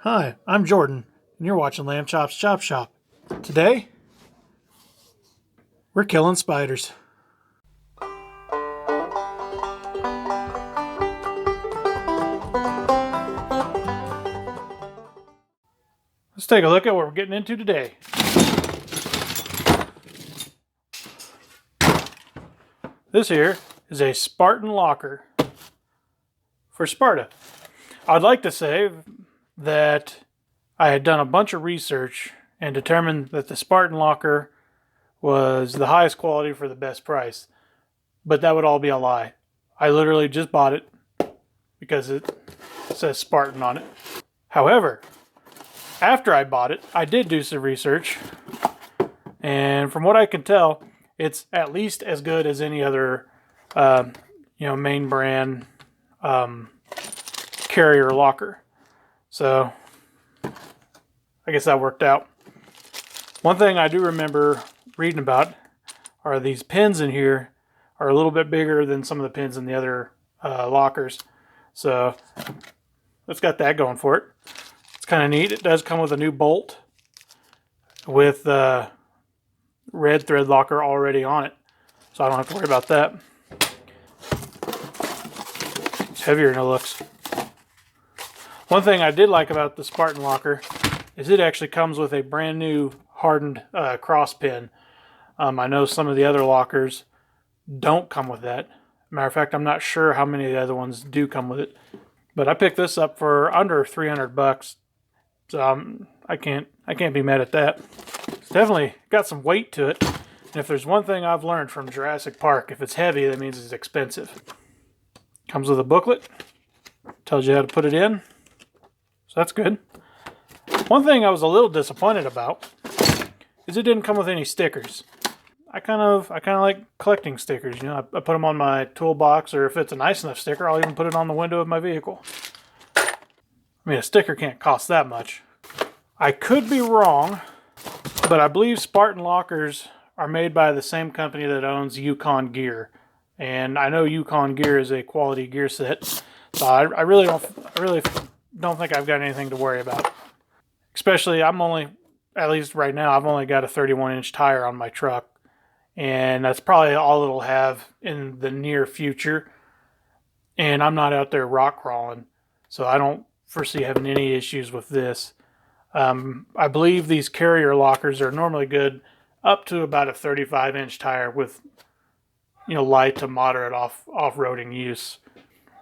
Hi, I'm Jordan, and you're watching Lamb Chop's Chop Shop. Today, we're killing spiders. Let's take a look at what we're getting into today. This here is a Spartan Locker for Sparta. I'd like to say that I had done a bunch of research and determined that the Spartan Locker was the highest quality for the best price. But that would all be a lie. I literally just bought it because it says Spartan on it. However, after I bought it, I did do some research, and from what I can tell, it's at least as good as any other, main brand carrier locker. So I guess that worked out. One thing I do remember reading about are these pins in here are a little bit bigger than some of the pins in the other lockers. So it's got that going for it. It's kind of neat. It does come with a new bolt with red thread locker already on it, so I don't have to worry about that. It's heavier than it looks. One thing I did like about the Spartan Locker is it actually comes with a brand new hardened cross pin. I know some of the other lockers don't come with that. Matter of fact, I'm not sure how many of the other ones do come with it. But I picked this up for under $300, so I can't be mad at that. It's definitely got some weight to it. And if there's one thing I've learned from Jurassic Park, if it's heavy, that means it's expensive. Comes with a booklet, tells you how to put it in, so that's good. One thing I was a little disappointed about is it didn't come with any stickers. I kind of like collecting stickers. You know, I put them on my toolbox, or if it's a nice enough sticker, I'll even put it on the window of my vehicle. I mean, a sticker can't cost that much. I could be wrong, but I believe Spartan Lockers are made by the same company that owns Yukon gear. And I know Yukon gear is a quality gear set, so I really don't think I've got anything to worry about. Especially, at least right now, I've only got a 31-inch tire on my truck. And that's probably all it'll have in the near future. And I'm not out there rock crawling, so I don't foresee having any issues with this. I believe these carrier lockers are normally good up to about a 35-inch tire with, light to moderate off-roading use.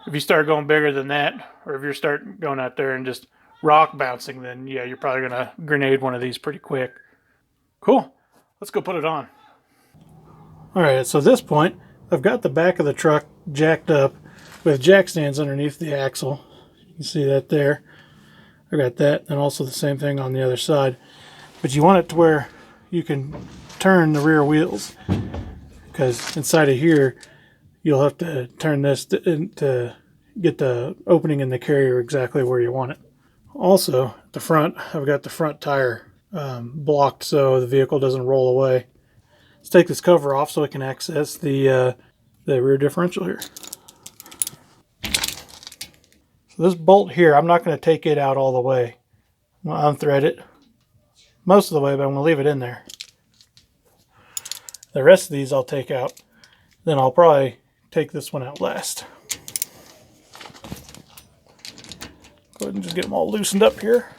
If you start going bigger than that, or if you start going out there and just rock bouncing, then yeah, you're probably going to grenade one of these pretty quick. Cool. Let's go put it on. Alright, so at this point, I've got the back of the truck jacked up with jack stands underneath the axle. You can see that there. I got that, and also the same thing on the other side. But you want it to where you can turn the rear wheels, because inside of here, you'll have to turn this to get the opening in the carrier exactly where you want it. Also, at the front, I've got the front tire blocked so the vehicle doesn't roll away. Let's take this cover off so I can access the rear differential here. So this bolt here, I'm not going to take it out all the way. I'm going to unthread it most of the way, but I'm going to leave it in there. The rest of these I'll take out. Then I'll probably take this one out last. Go ahead and just get them all loosened up here.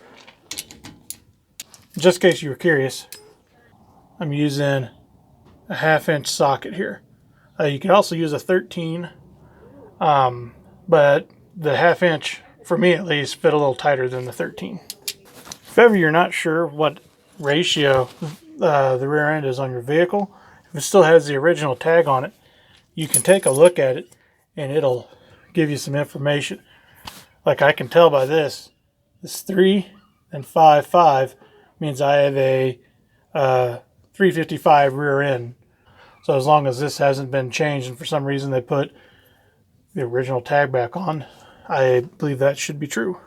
Just in case you were curious, I'm using a 1/2-inch socket here. You can also use a 13, but the 1/2-inch, for me at least, fit a little tighter than the 13. If ever you're not sure what ratio the rear end is on your vehicle, if it still has the original tag on it, you can take a look at it and it'll give you some information. Like I can tell by this 3 and 5.5 means I have a 355 rear end. So as long as this hasn't been changed and for some reason they put the original tag back on, I believe that should be true.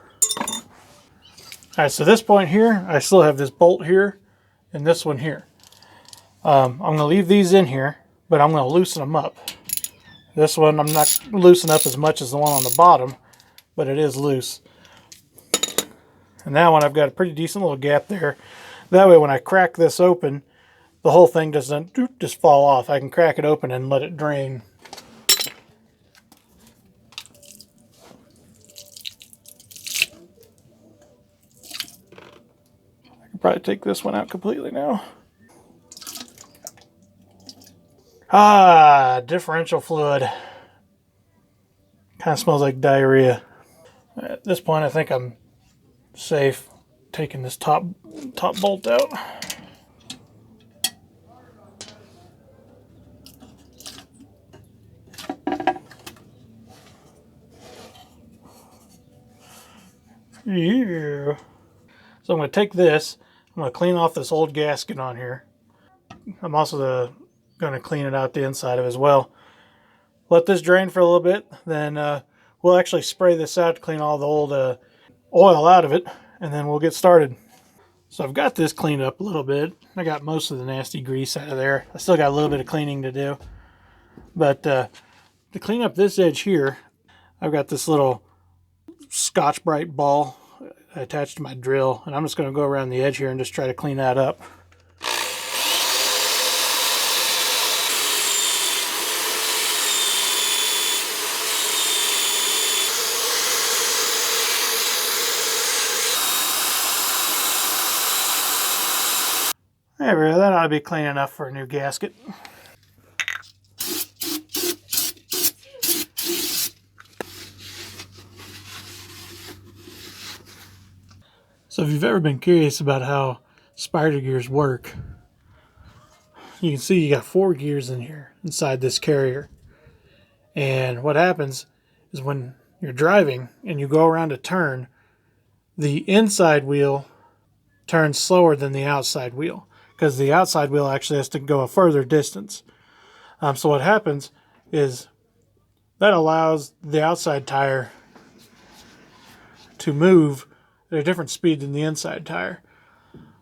Alright, so this point here, I still have this bolt here and this one here. I'm going to leave these in here, but I'm going to loosen them up. This one I'm not loosen up as much as the one on the bottom, but it is loose. And now when I've got a pretty decent little gap there, that way when I crack this open, the whole thing doesn't just fall off. I can crack it open and let it drain. I can probably take this one out completely now. Ah, differential fluid. Kind of smells like diarrhea. At this point, I think I'm safe taking this top bolt out. Yeah. So I'm going to take this. I'm going to clean off this old gasket on here. I'm also going to clean it out the inside of it as well. Let this drain for a little bit. Then we'll actually spray this out to clean all the old oil out of it. And then we'll get started. So I've got this cleaned up a little bit. I got most of the nasty grease out of there. I still got a little bit of cleaning to do. But to clean up this edge here, I've got this little Scotch-Brite ball attached to my drill, and I'm just going to go around the edge here and just try to clean that up. There we go, that ought to be clean enough for a new gasket. So if you've ever been curious about how spider gears work, you can see you got 4 gears in here inside this carrier. And what happens is when you're driving and you go around a turn, the inside wheel turns slower than the outside wheel because the outside wheel actually has to go a further distance. So what happens is that allows the outside tire to move at a different speed than the inside tire.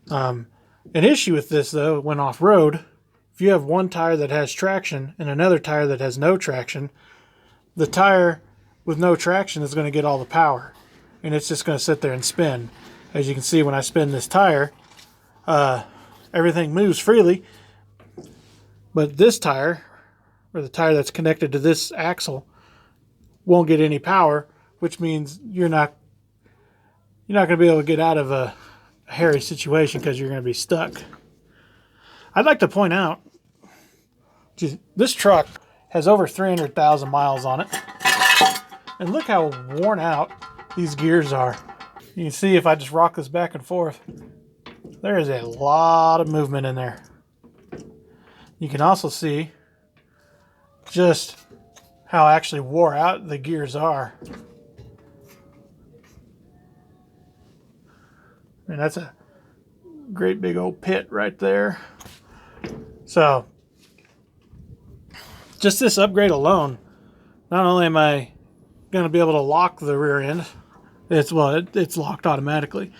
An issue with this, though, when off-road, if you have one tire that has traction and another tire that has no traction, the tire with no traction is going to get all the power, and it's just going to sit there and spin. As you can see, when I spin this tire, everything moves freely, but this tire, or the tire that's connected to this axle, won't get any power, which means you're not going to be able to get out of a hairy situation because you're going to be stuck. I'd like to point out, this truck has over 300,000 miles on it. And look how worn out these gears are. You can see if I just rock this back and forth, there is a lot of movement in there. You can also see just how actually wore out the gears are. And that's a great big old pit right there. So, just this upgrade alone, not only am I going to be able to lock the rear end, it's locked automatically,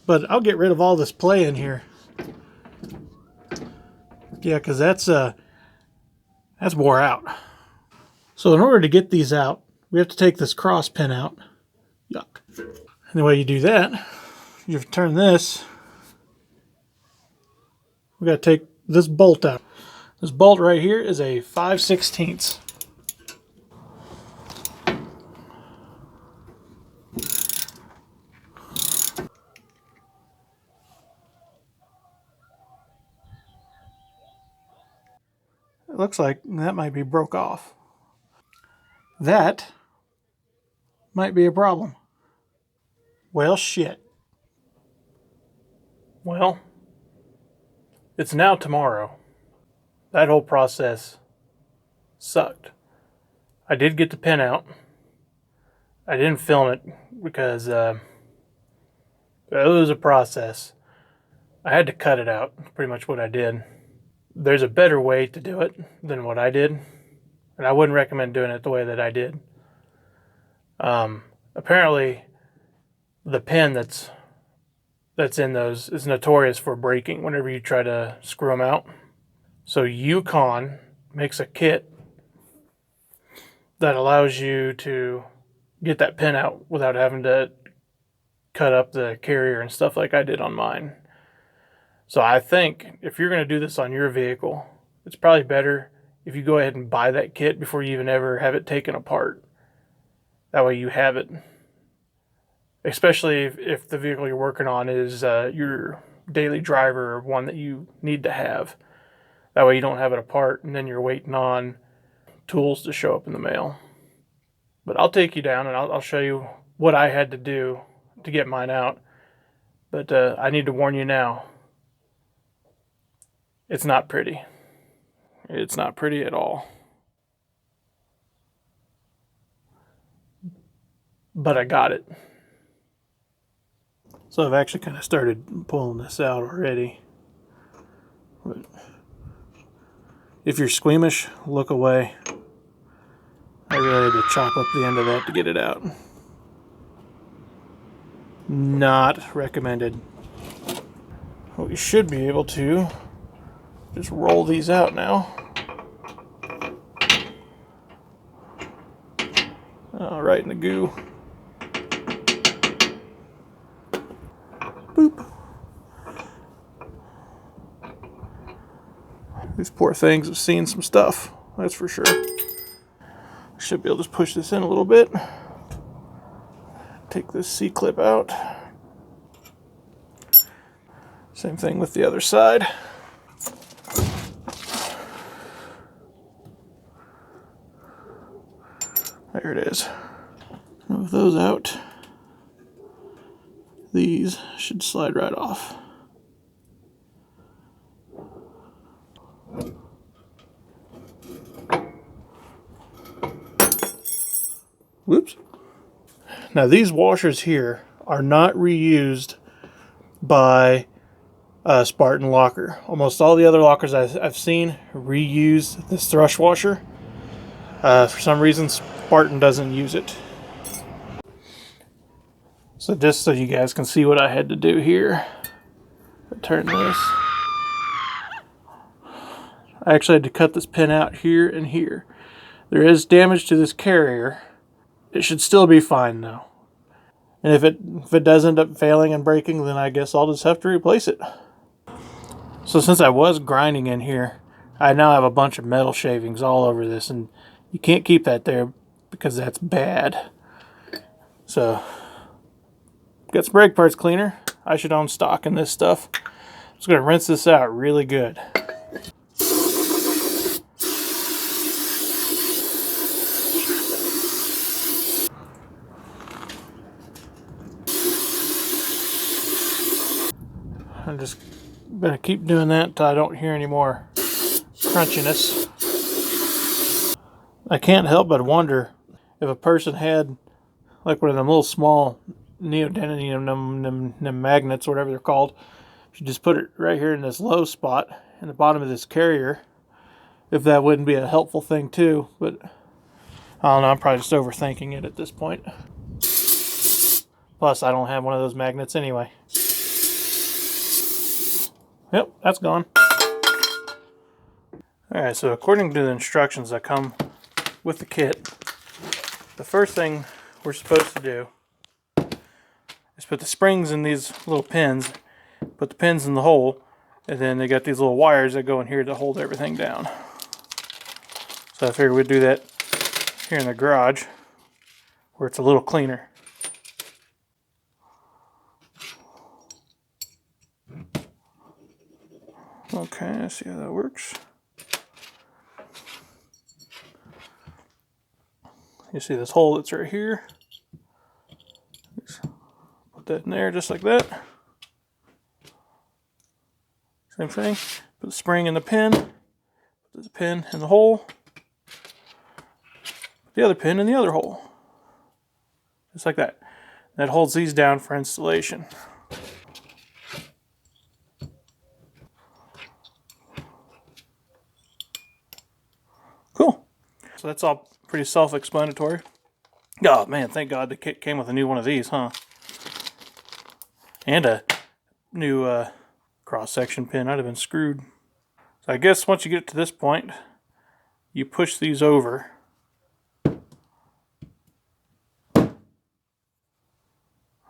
but I'll get rid of all this play in here. Yeah, because that's wore out. So in order to get these out, we have to take this cross pin out. Yuck. And the way you do that, you turn this. We got to take this bolt out. This bolt right here is a 5/16. It looks like that might be broke off. That might be a problem. Well, shit. Well, it's now tomorrow. That whole process sucked. I did get the pin out. I didn't film it because it was a process. I had to cut it out, pretty much what I did. There's a better way to do it than what I did, and I wouldn't recommend doing it the way that I did. Apparently, the pin that's in those is notorious for breaking whenever you try to screw them out. So Yukon makes a kit that allows you to get that pin out without having to cut up the carrier and stuff like I did on mine. So I think if you're going to do this on your vehicle, it's probably better if you go ahead and buy that kit before you even ever have it taken apart. That way you have it. Especially if the vehicle you're working on is your daily driver or one that you need to have. That way you don't have it apart and then you're waiting on tools to show up in the mail. But I'll take you down and I'll show you what I had to do to get mine out. But I need to warn you now. It's not pretty. It's not pretty at all. But I got it. So I've actually kind of started pulling this out already. But if you're squeamish, look away. I really had to chop up the end of that to get it out. Not recommended. Well, you should be able to just roll these out now. Oh, right in the goo. Boop. These poor things have seen some stuff, that's for sure. Should be able to just push this in a little bit. Take this C-clip out. Same thing with the other side. There it is. With those out, these should slide right off. Whoops. Now these washers here are not reused by Spartan Locker. Almost all the other lockers I've seen reuse this thrush washer. For some reason Spartan doesn't use it. So just so you guys can see what I had to do here, turn this. I actually had to cut this pin out here and here. There is damage to this carrier. It should still be fine though. And if it does end up failing and breaking, then I guess I'll just have to replace it. So since I was grinding in here, I now have a bunch of metal shavings all over this, and you can't keep that there because that's bad. So, got some brake parts cleaner. I should own stock in this stuff. I'm just going to rinse this out really good. I'm just going to keep doing that until I don't hear any more crunchiness. I can't help but wonder if a person had like one of them little small neodymium magnets, or whatever they're called. You just put it right here in this low spot in the bottom of this carrier. If that wouldn't be a helpful thing too, but I don't know, I'm probably just overthinking it at this point. Plus, I don't have one of those magnets anyway. Yep, that's gone. Alright, so according to the instructions that come with the kit, the first thing we're supposed to do is put the springs in these little pins, put the pins in the hole, and then they got these little wires that go in here to hold everything down. So I figured we'd do that here in the garage, where it's a little cleaner. Okay, let's see how that works. You see this hole that's right here? Just put that in there just like that. Same thing. Put the spring in the pin. Put the pin in the hole. Put the other pin in the other hole. Just like that. That holds these down for installation. Cool. So that's all pretty self-explanatory. Oh man, thank God the kit came with a new one of these, huh? And a new cross-section pin. I'd have been screwed. So I guess once you get to this point, you push these over. There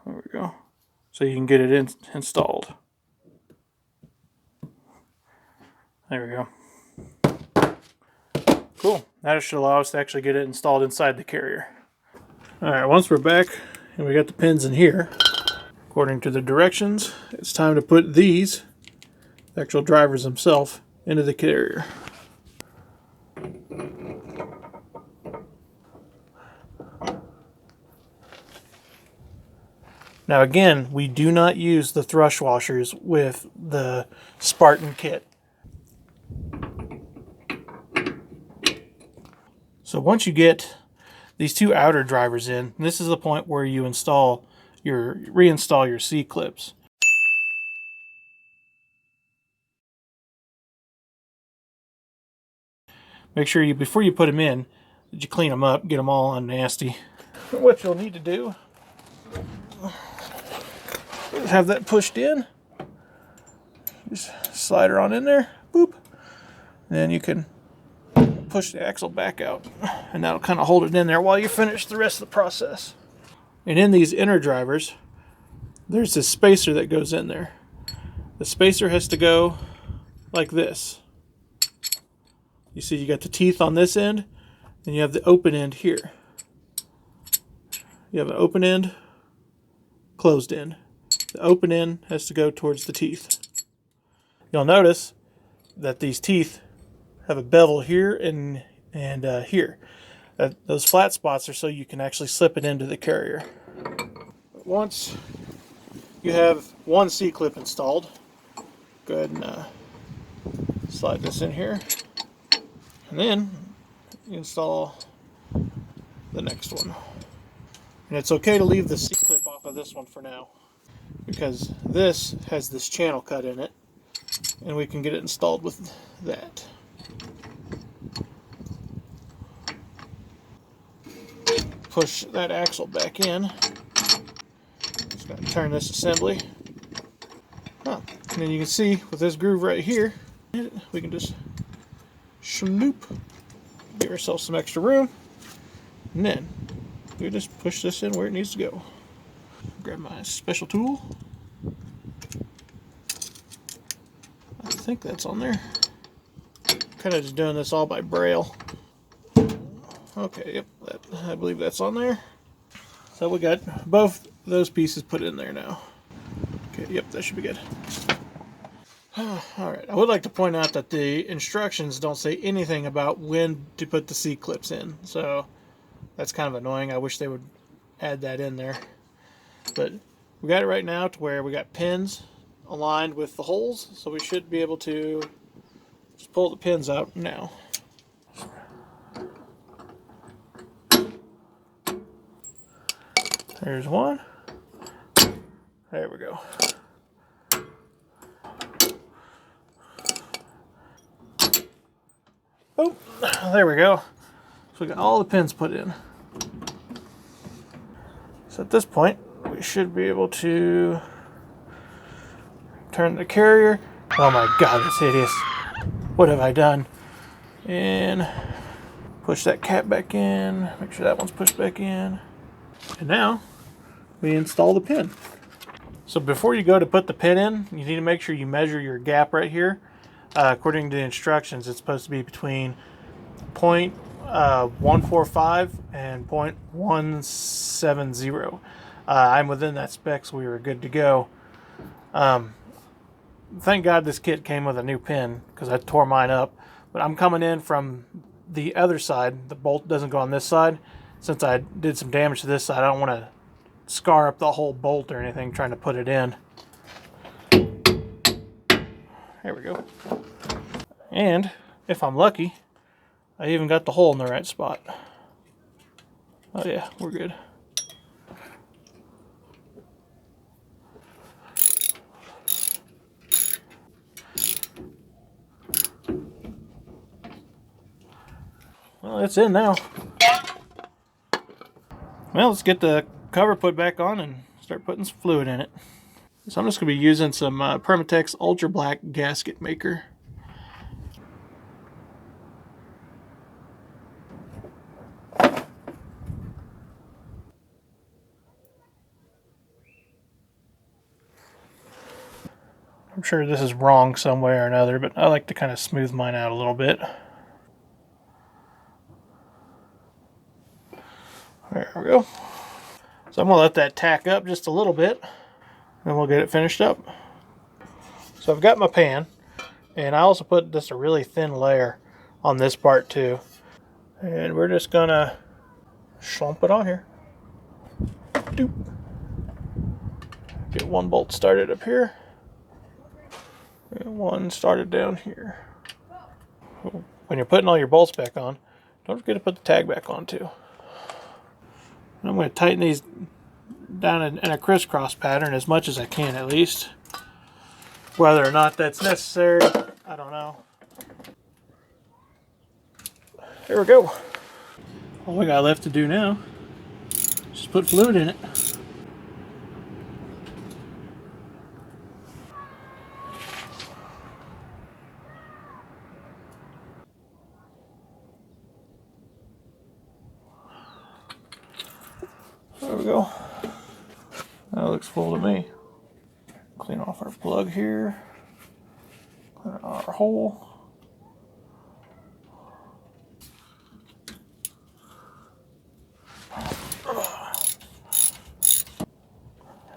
we go. so you can get it installed. There we go. Cool. That should allow us to actually get it installed inside the carrier. Alright, once we're back and we got the pins in here, according to the directions, it's time to put these, the actual drivers themselves, into the carrier. Now again, we do not use the thrush washers with the Spartan kit. So once you get these two outer drivers in, this is the point where you reinstall your C-clips. Make sure before you put them in, that you clean them up, get them all unnasty. What you'll need to do is have that pushed in. Just slide her on in there, boop. And then you can push the axle back out, and that'll kind of hold it in there while you finish the rest of the process. And in these inner drivers, there's this spacer that goes in there. The spacer has to go like this. You see you got the teeth on this end, and you have the open end here. You have an open end, closed end. The open end has to go towards the teeth. You'll notice that these teeth have a bevel here and here. Those flat spots are so you can actually slip it into the carrier. Once you have one C-clip installed, go ahead and slide this in here, and then you install the next one. And it's okay to leave the C-clip off of this one for now, because this has this channel cut in it, and we can get it installed with that. Push that axle back in. Just going to turn this assembly. And then you can see with this groove right here, we can just shloop, give ourselves some extra room, and then we just push this in where it needs to go. Grab my special tool. I think that's on there. Kind of just doing this all by braille. Okay, yep, I believe that's on there. So we got both those pieces put in there now. Okay, yep, that should be good. Alright, I would like to point out that the instructions don't say anything about when to put the C-clips in. So that's kind of annoying. I wish they would add that in there. But we got it right now to where we got pins aligned with the holes. So we should be able to just pull the pins out now. There's one. There we go. Oh, there we go. So we got all the pins put in. So at this point, we should be able to turn the carrier. Oh my God, that's hideous. What have I done? And push that cap back in. Make sure that one's pushed back in. And now we install the pin. So before you go to put the pin in, you need to make sure you measure your gap right here. According to the instructions, it's supposed to be between 0.145 and 0.170. I'm within that spec, so we were good to go. Thank God this kit came with a new pin, because I tore mine up. But I'm coming in from the other side. The bolt doesn't go on this side. Since I did some damage to this side, I don't want to scar up the whole bolt or anything trying to put it in. There we go. And if I'm lucky, I even got the hole in the right spot. Oh yeah, we're good. Well, it's in now. Well, let's get the cover put back on and start putting some fluid in it. So I'm just going to be using some Permatex Ultra Black gasket maker. I'm sure this is wrong some way or another, but I like to kind of smooth mine out a little bit. There we go. So I'm going to let that tack up just a little bit, and we'll get it finished up. So I've got my pan, and I also put just a really thin layer on this part too. And we're just going to slump it on here. Doop. Get one bolt started up here, and one started down here. When you're putting all your bolts back on, don't forget to put the tag back on too. And I'm going to tighten these down in a crisscross pattern as much as I can, at least. Whether or not that's necessary, I don't know. There we go. All we got left to do now is just put fluid in it. There we go. That looks full to me. Clean off our plug here. Clean out our hole.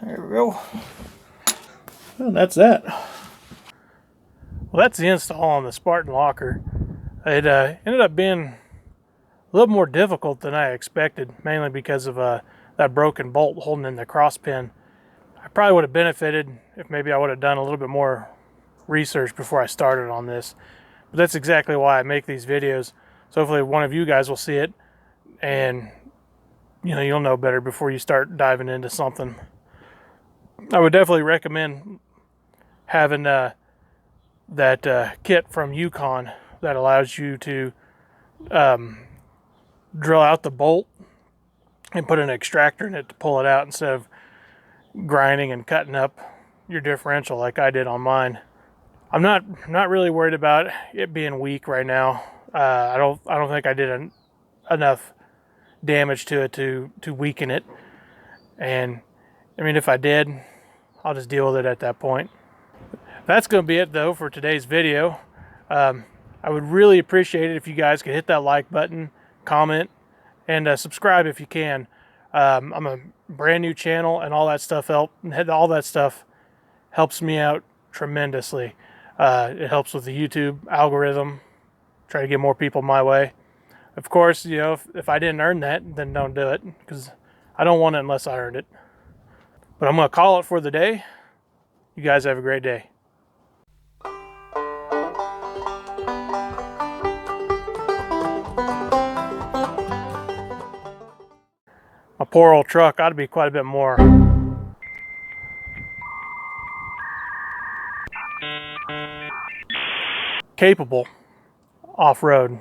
There we go. And that's that. Well, that's the install on the Spartan Locker. It ended up being a little more difficult than I expected, mainly because of that broken bolt holding in the cross pin. I probably would have benefited if maybe I would have done a little bit more research before I started on this. But that's exactly why I make these videos. So hopefully one of you guys will see it, and you'll know better before you start diving into something. I would definitely recommend having that kit from Yukon that allows you to drill out the bolt and put an extractor in it to pull it out instead of grinding and cutting up your differential like I did on mine. I'm not really worried about it being weak right now. I don't think I did enough damage to it to weaken it. And I mean, if I did, I'll just deal with it at that point. That's going to be it though for today's video. I would really appreciate it if you guys could hit that like button, comment, and subscribe if you can. I'm a brand new channel, and all that stuff helps me out tremendously. It helps with the YouTube algorithm, try to get more people my way. Of course, if I didn't earn that, then don't do it, because I don't want it unless I earned it. But I'm going to call it for the day. You guys have a great day. My poor old truck ought to be quite a bit more capable off-road.